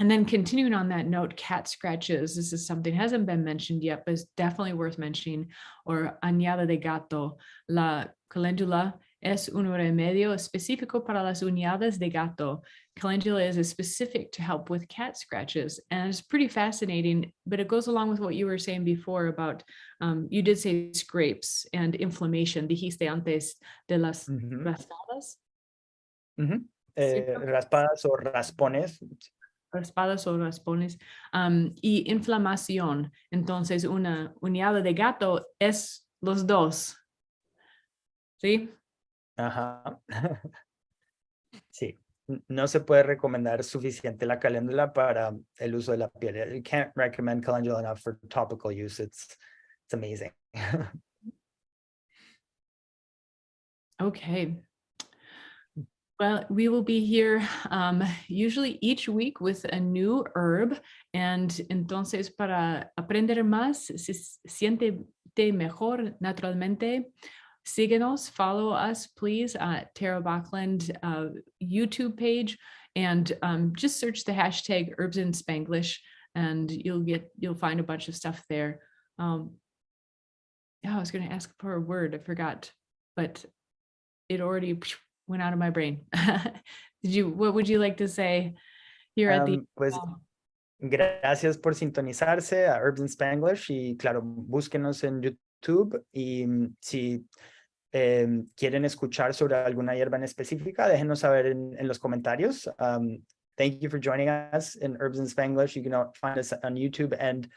And then continuing on that note, cat scratches. This is something that hasn't been mentioned yet, but it's definitely worth mentioning. Or añada de gato. La calendula Es un remedio específico para las uñadas de gato. Calendula is specific to help with cat scratches. And it's pretty fascinating, but it goes along with what you were saying before about, you did say scrapes and inflammation. Dijiste antes de las raspadas. Raspadas o raspones. Raspadas o raspones. Y inflamación. Entonces, una uñada de gato es los dos. ¿Sí? Ajá. Sí, no se puede recomendar suficiente la caléndula para el uso de la piel. You can't recommend calendula enough for topical use. It's amazing. Okay. Well, we will be here usually each week with a new herb. And entonces, para aprender más, si siéntete mejor naturalmente, síguenos, follow us, please, at Tara Bachland YouTube page, and just search the hashtag herbs in Spanglish, and you'll find a bunch of stuff there. I was going to ask for a word, I forgot, but it already went out of my brain. What would you like to say here at the pues gracias por sintonizarse a Herbs in Spanglish, y claro, búsquenos en YouTube, y si quieren escuchar sobre alguna hierba en específica, déjenos saber en los comentarios. Thank you for joining us in Herbs in Spanglish. You can find us on YouTube, and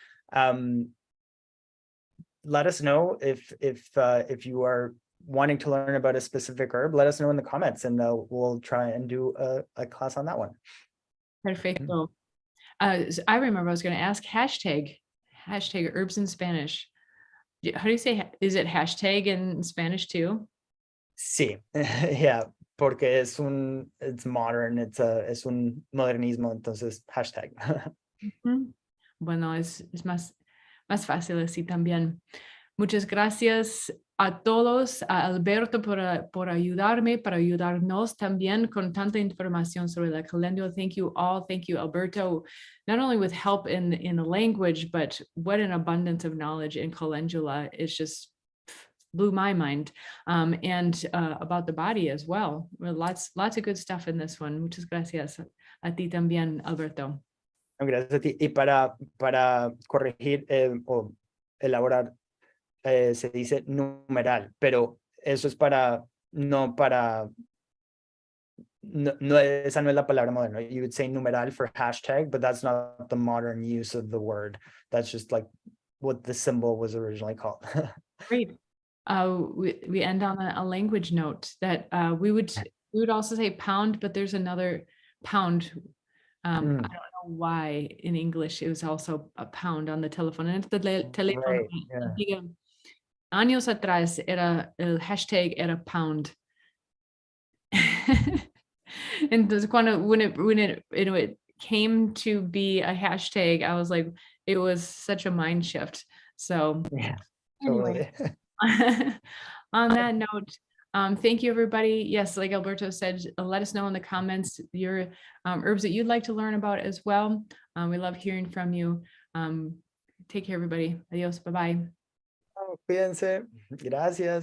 let us know if you are wanting to learn about a specific herb. Let us know in the comments, and we'll try and do a class on that one. Perfecto. I remember I was going to ask hashtag herbs in Spanish. How do you say, is it hashtag in Spanish too? Sí, yeah, porque it's modern, es un modernismo, entonces hashtag. Bueno, es más fácil así también. Muchas gracias a todos, a Alberto por ayudarme, para ayudarnos también con tanta información sobre la caléndula. Thank you all. Thank you, Alberto, not only with help in the language, but what an abundance of knowledge in calendula. It's just blew my mind, and about the body as well. Lots of good stuff in this one. Muchas gracias a ti también, Alberto. Gracias a ti. Y para corregir o elaborar, se dice numeral, pero eso es esa no es la palabra moderna. You would say numeral for hashtag, but that's not the modern use of the word. That's just like what the symbol was originally called. Great. We end on a language note that we would also say pound, but there's another pound. I don't know why in English it was also a pound on the telephone. En este teléfono, right, años atrás el hashtag era pound. Entonces when it came to be a hashtag, I was like, it was such a mind shift. So yeah, anyway. totally. On that note, thank you, everybody. Yes, like Alberto said, let us know in the comments your herbs that you'd like to learn about as well. We love hearing from you. Take care, everybody. Adios. Bye-bye. Cuídense. Gracias.